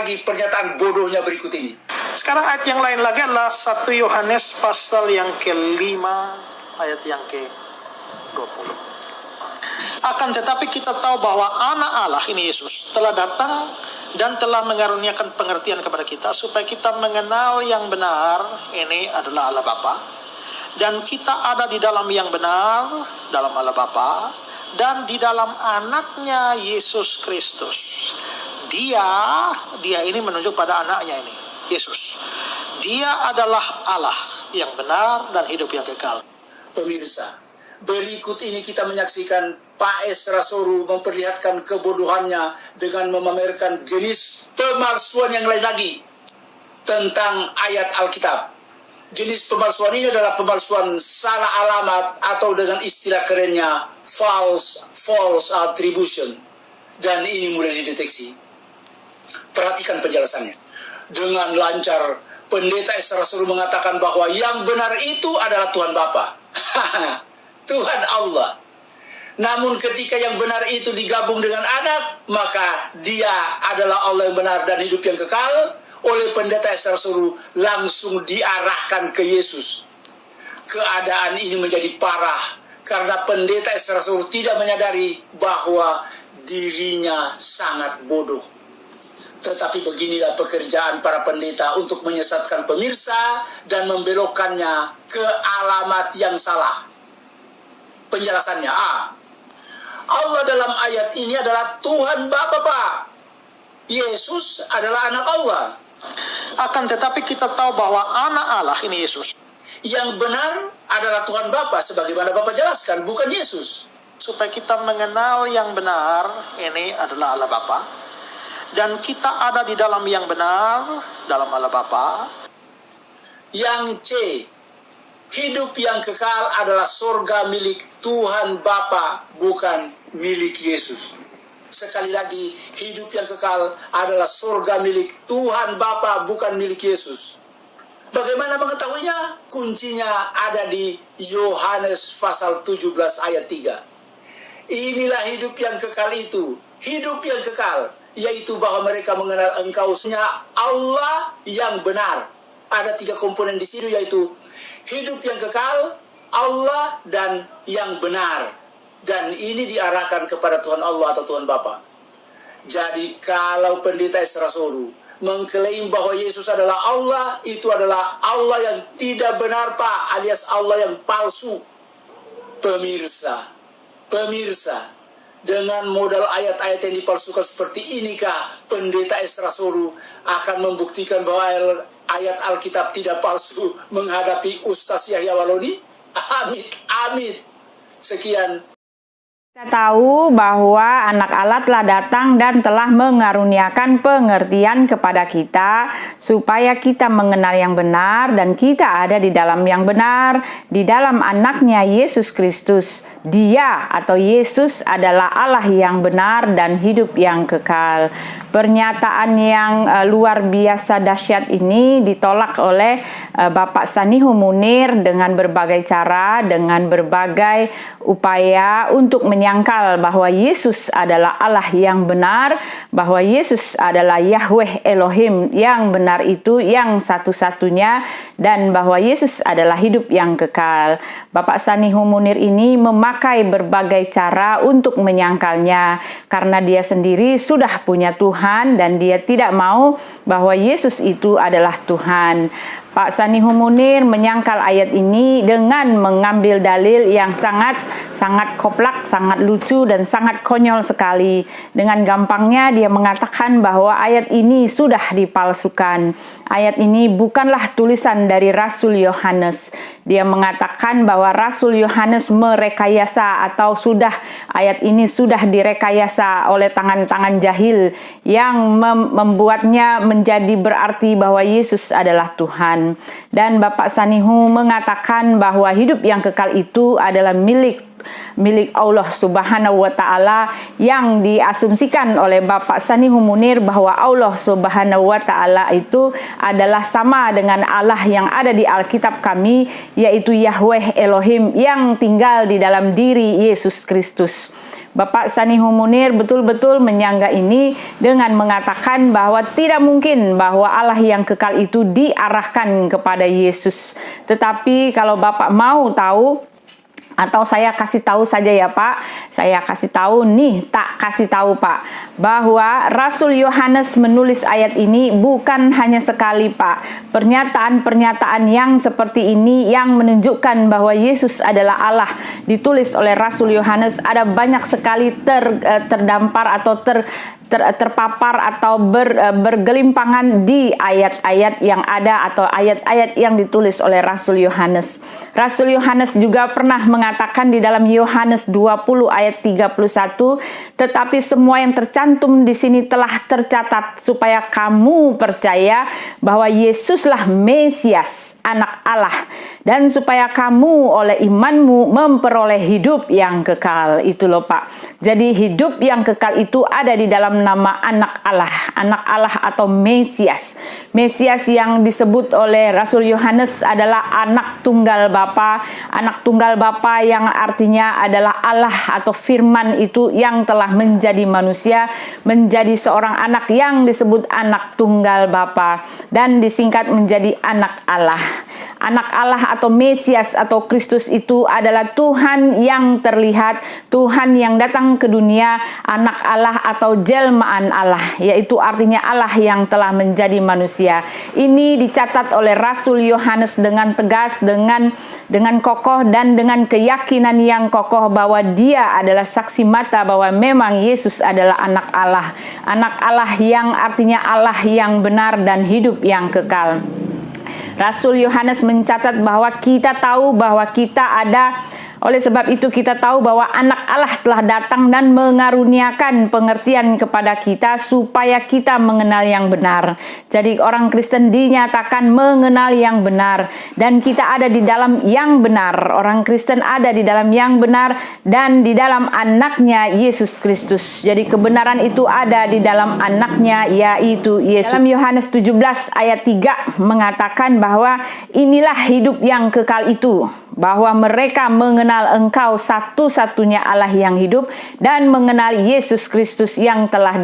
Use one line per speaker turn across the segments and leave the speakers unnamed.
lagi pernyataan bodohnya berikut ini.
Sekarang ayat yang lain lagi adalah 1 Yohanes pasal yang ke-5 ayat yang ke-20. Akan tetapi kita tahu bahwa anak Allah ini Yesus telah datang dan telah mengaruniakan pengertian kepada kita supaya kita mengenal yang benar ini adalah Allah Bapa, dan kita ada di dalam yang benar dalam Allah Bapa dan di dalam anaknya Yesus Kristus. Dia ini menunjuk pada anaknya ini, Yesus. Dia adalah Allah yang benar dan hidup yang kekal.
Pemirsa, berikut ini kita menyaksikan Pak Esra Soru memperlihatkan kebodohannya dengan memamerkan jenis pemalsuan yang lain lagi tentang ayat Alkitab. Jenis pemalsuan ini adalah pemalsuan salah alamat atau dengan istilah kerennya false attribution. Dan ini mudah dideteksi. Perhatikan penjelasannya. Dengan lancar, Pendeta Esra Soru mengatakan bahwa yang benar itu adalah Tuhan Bapa. Tuhan Allah. Namun ketika yang benar itu digabung dengan anak, maka dia adalah Allah yang benar dan hidup yang kekal. Oleh Pendeta Esra Soru langsung diarahkan ke Yesus. Keadaan ini menjadi parah karena Pendeta Esra Soru tidak menyadari bahwa dirinya sangat bodoh. Tetapi beginilah pekerjaan para pendeta untuk menyesatkan pemirsa dan membelokkannya ke alamat yang salah. Penjelasannya, Allah dalam ayat ini adalah Tuhan Bapa, Pak. Yesus adalah anak Allah.
Akan tetapi kita tahu bahwa anak Allah ini Yesus.
Yang benar adalah Tuhan Bapa, sebagaimana Bapak jelaskan, bukan Yesus.
Supaya kita mengenal yang benar ini adalah Allah Bapa, dan kita ada di dalam yang benar dalam Allah Bapa.
Yang C, hidup yang kekal adalah surga milik Tuhan Bapa, bukan milik Yesus. Sekali lagi, hidup yang kekal adalah surga milik Tuhan Bapa, bukan milik Yesus. Bagaimana mengetahuinya? Kuncinya ada di Yohanes pasal 17 ayat 3. Inilah hidup yang kekal itu. Hidup yang kekal, yaitu bahwa mereka mengenal Engkau-Nya Allah yang benar. Ada 3 komponen di situ, yaitu hidup yang kekal, Allah, dan yang benar. Dan ini diarahkan kepada Tuhan Allah atau Tuhan Bapa. Jadi kalau Pendeta Esra Soru mengklaim bahwa Yesus adalah Allah, itu adalah Allah yang tidak benar, Pak, alias Allah yang palsu. Pemirsa, dengan modal ayat-ayat yang dipalsukan seperti inikah Pendeta Esra Soru akan membuktikan bahwa ayat Alkitab tidak palsu menghadapi Ustaz Yahya Waloni? Amit. Sekian.
Kita tahu bahwa anak Allah telah datang dan telah mengaruniakan pengertian kepada kita supaya kita mengenal yang benar dan kita ada di dalam yang benar, di dalam anaknya Yesus Kristus. Dia atau Yesus adalah Allah yang benar dan hidup yang kekal. Pernyataan yang luar biasa dahsyat ini ditolak oleh Bapak Sanihu Munir dengan berbagai cara, dengan berbagai upaya untuk menyangkal bahwa Yesus adalah Allah yang benar, bahwa Yesus adalah Yahweh Elohim yang benar itu, yang satu-satunya, dan bahwa Yesus adalah hidup yang kekal. Bapak Sanihu Munir ini memakai berbagai cara untuk menyangkalnya karena dia sendiri sudah punya Tuhan dan dia tidak mau bahwa Yesus itu adalah Tuhan. Pak Sanihu Munir menyangkal ayat ini dengan mengambil dalil yang sangat koplak, sangat lucu dan sangat konyol sekali. Dengan gampangnya dia mengatakan bahwa ayat ini sudah dipalsukan. Ayat ini bukanlah tulisan dari Rasul Yohanes. Dia mengatakan bahwa Rasul Yohanes merekayasa atau ayat ini sudah direkayasa oleh tangan-tangan jahil yang membuatnya menjadi berarti bahwa Yesus adalah Tuhan. Dan Bapak Sanihu mengatakan bahwa hidup yang kekal itu adalah milik Allah Subhanahu wa Ta'ala, yang diasumsikan oleh Bapak Sanihu Munir bahwa Allah Subhanahu wa Ta'ala itu adalah sama dengan Allah yang ada di Alkitab kami, yaitu Yahweh Elohim yang tinggal di dalam diri Yesus Kristus. Bapak Sanihu Munir betul-betul menyangga ini dengan mengatakan bahwa tidak mungkin bahwa Allah yang kekal itu diarahkan kepada Yesus. Tetapi kalau Bapak mau tahu, atau saya kasih tahu saja ya Pak, saya kasih tahu nih, tak kasih tahu Pak, bahwa Rasul Yohanes menulis ayat ini bukan hanya sekali Pak. Pernyataan-pernyataan yang seperti ini yang menunjukkan bahwa Yesus adalah Allah ditulis oleh Rasul Yohanes ada banyak sekali terdampar atau terpapar atau bergelimpangan di ayat-ayat yang ada atau ayat-ayat yang ditulis oleh Rasul Yohanes. Rasul Yohanes juga pernah mengatakan di dalam Yohanes 20 ayat 31, tetapi semua yang tercantum di sini telah tercatat supaya kamu percaya bahwa Yesuslah Mesias, Anak Allah, dan supaya kamu oleh imanmu memperoleh hidup yang kekal. Itu loh Pak. Jadi hidup yang kekal itu ada di dalam nama Anak Allah atau Mesias. Mesias yang disebut oleh Rasul Yohanes adalah anak tunggal Bapa, anak tunggal Bapa yang artinya adalah Allah atau firman itu yang telah menjadi manusia, menjadi seorang anak yang disebut anak tunggal Bapa dan disingkat menjadi Anak Allah. Anak Allah atau Mesias atau Kristus itu adalah Tuhan yang terlihat, Tuhan yang datang ke dunia, anak Allah atau jelmaan Allah, yaitu artinya Allah yang telah menjadi manusia. Ini dicatat oleh Rasul Yohanes dengan tegas, dengan kokoh dan dengan keyakinan yang kokoh bahwa dia adalah saksi mata bahwa memang Yesus adalah anak Allah yang artinya Allah yang benar dan hidup yang kekal. Rasul Yohanes mencatat bahwa kita tahu bahwa kita ada, oleh sebab itu kita tahu bahwa Anak Allah telah datang dan mengaruniakan pengertian kepada kita supaya kita mengenal yang benar. Jadi orang Kristen dinyatakan mengenal yang benar dan kita ada di dalam yang benar. Orang Kristen ada di dalam yang benar dan di dalam Anaknya Yesus Kristus. Jadi kebenaran itu ada di dalam Anaknya, yaitu Yesus. Dalam Yohanes 17 ayat 3 mengatakan bahwa inilah hidup yang kekal itu, bahwa mereka mengenal Engkau satu-satunya Allah yang hidup dan mengenal Yesus Kristus yang telah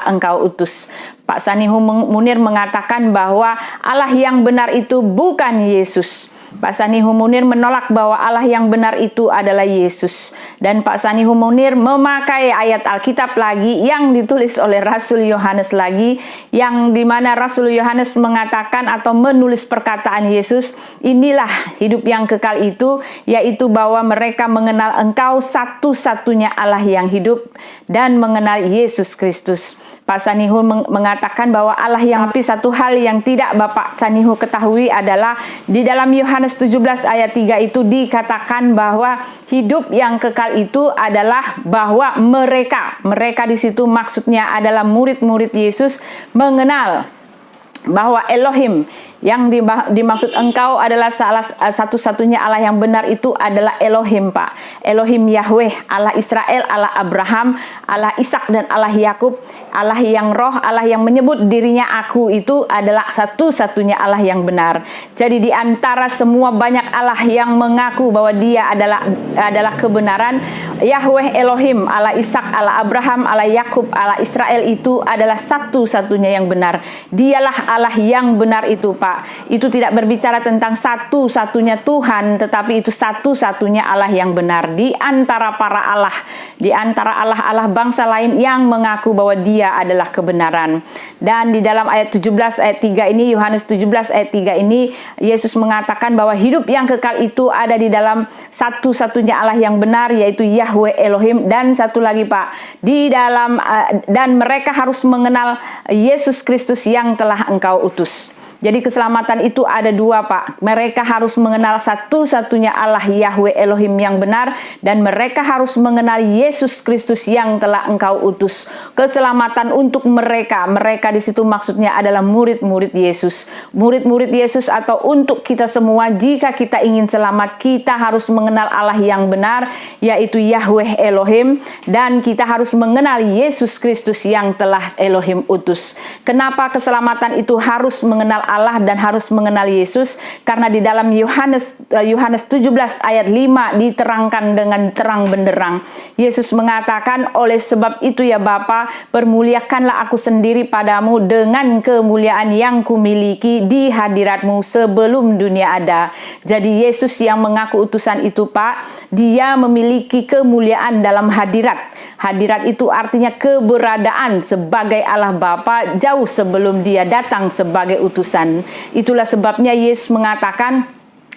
Engkau utus. Pak Sanihu Munir mengatakan bahwa Allah yang benar itu bukan Yesus. Pak Sanihu Munir menolak bahwa Allah yang benar itu adalah Yesus. Dan Pak Sanihu Munir memakai ayat Alkitab lagi yang ditulis oleh Rasul Yohanes lagi, yang dimana Rasul Yohanes mengatakan atau menulis perkataan Yesus, inilah hidup yang kekal itu, yaitu bahwa mereka mengenal Engkau satu-satunya Allah yang hidup dan mengenal Yesus Kristus. Pak Sanihu mengatakan bahwa Allah yang, tapi satu hal yang tidak Bapak Sanihu ketahui adalah di dalam Yohanes 17 ayat 3 itu dikatakan bahwa hidup yang kekal itu adalah bahwa mereka di situ maksudnya adalah murid-murid Yesus mengenal bahwa Elohim yang dimaksud Engkau adalah salah satu-satunya Allah yang benar itu adalah Elohim Pak. Elohim Yahweh, Allah Israel, Allah Abraham, Allah Ishak dan Allah Yakub, Allah yang roh, Allah yang menyebut dirinya aku, itu adalah satu-satunya Allah yang benar. Jadi di antara semua banyak Allah yang mengaku bahwa dia adalah kebenaran, Yahweh Elohim, Allah Ishak, Allah Abraham, Allah Yakub, Allah Israel itu adalah satu-satunya yang benar. Dialah Allah yang benar itu Pak. Itu tidak berbicara tentang satu-satunya Tuhan, tetapi itu satu-satunya Allah yang benar di antara para Allah, di antara Allah-Allah bangsa lain yang mengaku bahwa dia adalah kebenaran. Dan di dalam ayat 17 ayat 3 ini, Yohanes 17 ayat 3 ini, Yesus mengatakan bahwa hidup yang kekal itu ada di dalam satu-satunya Allah yang benar, yaitu Yahweh Elohim, dan satu lagi Pak, di dalam dan mereka harus mengenal Yesus Kristus yang telah Engkau utus. Jadi keselamatan itu ada dua Pak. Mereka harus mengenal satu-satunya Allah Yahweh Elohim yang benar, dan mereka harus mengenal Yesus Kristus yang telah Engkau utus. Keselamatan untuk mereka di situ maksudnya adalah murid-murid Yesus. Murid-murid Yesus atau untuk kita semua, jika kita ingin selamat, kita harus mengenal Allah yang benar, yaitu Yahweh Elohim, dan kita harus mengenal Yesus Kristus yang telah Elohim utus. Kenapa keselamatan itu harus mengenal Allah dan harus mengenal Yesus, karena di dalam Yohanes 17 ayat 5 diterangkan dengan terang benderang. Yesus mengatakan, oleh sebab itu ya Bapa, permuliakanlah aku sendiri padamu dengan kemuliaan yang kumiliki di hadiratmu sebelum dunia ada. Jadi Yesus yang mengaku utusan itu, Pak, dia memiliki kemuliaan dalam hadirat. Hadirat itu artinya keberadaan sebagai Allah Bapa jauh sebelum dia datang sebagai utusan. Itulah sebabnya Yesus mengatakan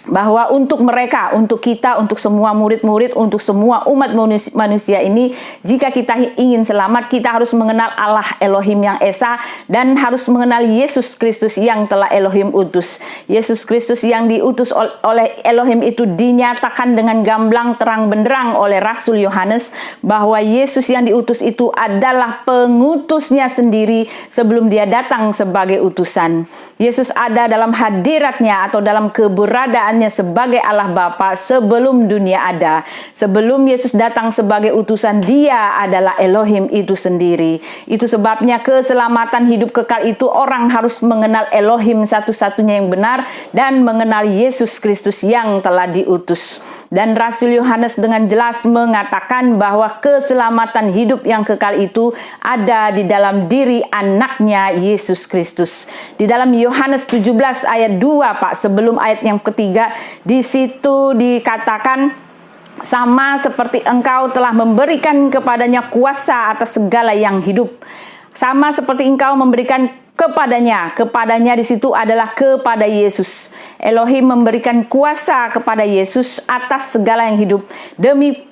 bahwa untuk mereka, untuk kita, untuk semua murid-murid, untuk semua umat manusia ini, jika kita ingin selamat, kita harus mengenal Allah Elohim yang Esa dan harus mengenal Yesus Kristus yang telah Elohim utus. Yesus Kristus yang diutus oleh Elohim itu dinyatakan dengan gamblang terang benderang oleh Rasul Yohanes bahwa Yesus yang diutus itu adalah pengutusnya sendiri sebelum dia datang sebagai utusan. Yesus ada dalam hadiratnya atau dalam keberadaan sebagai Allah Bapa sebelum dunia ada. Sebelum Yesus datang sebagai utusan, dia adalah Elohim itu sendiri. Itu sebabnya keselamatan hidup kekal itu orang harus mengenal Elohim satu-satunya yang benar dan mengenal Yesus Kristus yang telah diutus. Dan Rasul Yohanes dengan jelas mengatakan bahwa keselamatan hidup yang kekal itu ada di dalam diri anaknya Yesus Kristus. Di dalam Yohanes 17 ayat 2, Pak, sebelum ayat yang ketiga, di situ dikatakan, sama seperti engkau telah memberikan kepadanya kuasa atas segala yang hidup. Sama seperti engkau memberikan kepadanya di situ adalah kepada Yesus. Elohim memberikan kuasa kepada Yesus atas segala yang hidup.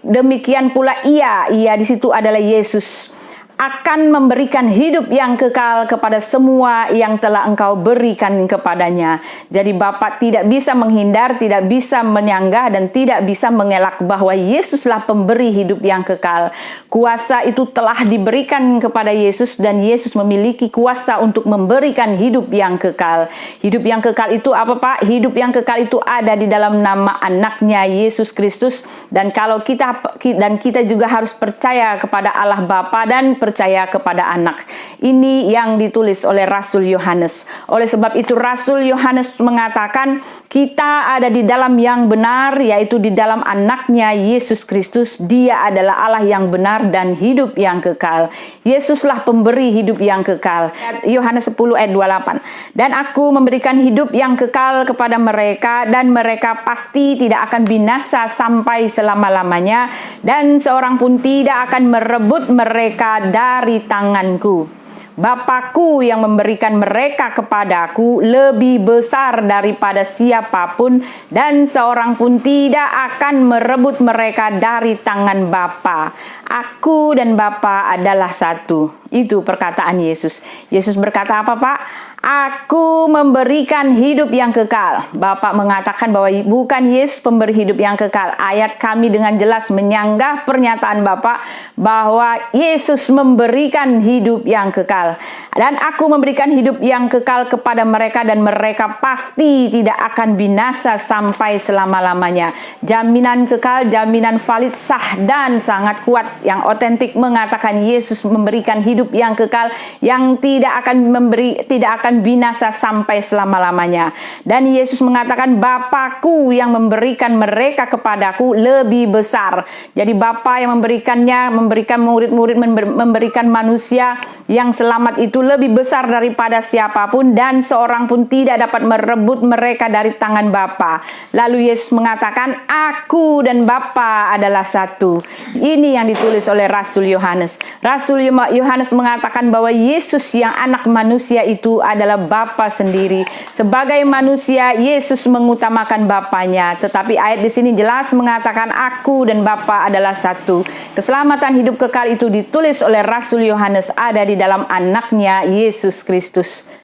Demikian pula ia di situ adalah Yesus akan memberikan hidup yang kekal kepada semua yang telah engkau berikan kepadanya. Jadi Bapa tidak bisa menghindar, tidak bisa menyanggah, dan tidak bisa mengelak bahwa Yesuslah pemberi hidup yang kekal. Kuasa itu telah diberikan kepada Yesus dan Yesus memiliki kuasa untuk memberikan hidup yang kekal. Hidup yang kekal itu apa, Pak? Hidup yang kekal itu ada di dalam nama anaknya Yesus Kristus, dan kalau kita juga harus percaya kepada Allah Bapa dan percaya kepada anak. Ini yang ditulis oleh Rasul Yohanes. Oleh sebab itu Rasul Yohanes mengatakan kita ada di dalam yang benar, yaitu di dalam anaknya Yesus Kristus. Dia adalah Allah yang benar dan hidup yang kekal. Yesuslah pemberi hidup yang kekal. Yohanes 10 ayat 28. Dan aku memberikan hidup yang kekal kepada mereka, dan mereka pasti tidak akan binasa sampai selama-lamanya, dan seorang pun tidak akan merebut mereka dari tanganku. Bapakku yang memberikan mereka kepadaku lebih besar daripada siapapun, dan seorang pun tidak akan merebut mereka dari tangan Bapa. Aku dan Bapa adalah satu. Itu perkataan Yesus. Yesus berkata apa, Pak? Aku memberikan hidup yang kekal. Bapak mengatakan bahwa bukan Yesus pemberi hidup yang kekal. Ayat kami dengan jelas menyanggah pernyataan Bapak bahwa Yesus memberikan hidup yang kekal. Dan aku memberikan hidup yang kekal kepada mereka, dan mereka pasti tidak akan binasa sampai selama-lamanya. Jaminan kekal, jaminan valid, sah, dan sangat kuat yang otentik mengatakan Yesus memberikan hidup yang kekal yang tidak akan binasa sampai selama-lamanya. Dan Yesus mengatakan Bapakku yang memberikan mereka kepadaku lebih besar. Jadi Bapa yang memberikan murid-murid, memberikan manusia yang selamat itu lebih besar daripada siapapun, dan seorang pun tidak dapat merebut mereka dari tangan Bapa. Lalu Yesus mengatakan aku dan Bapa adalah satu. Ini yang ditulis oleh Rasul Yohanes. Rasul Yohanes mengatakan bahwa Yesus yang anak manusia itu adalah Bapa sendiri. Sebagai manusia, Yesus mengutamakan Bapanya. Tetapi ayat di sini jelas mengatakan aku dan Bapa adalah satu. Keselamatan hidup kekal itu ditulis oleh Rasul Yohanes ada di dalam anaknya Yesus Kristus.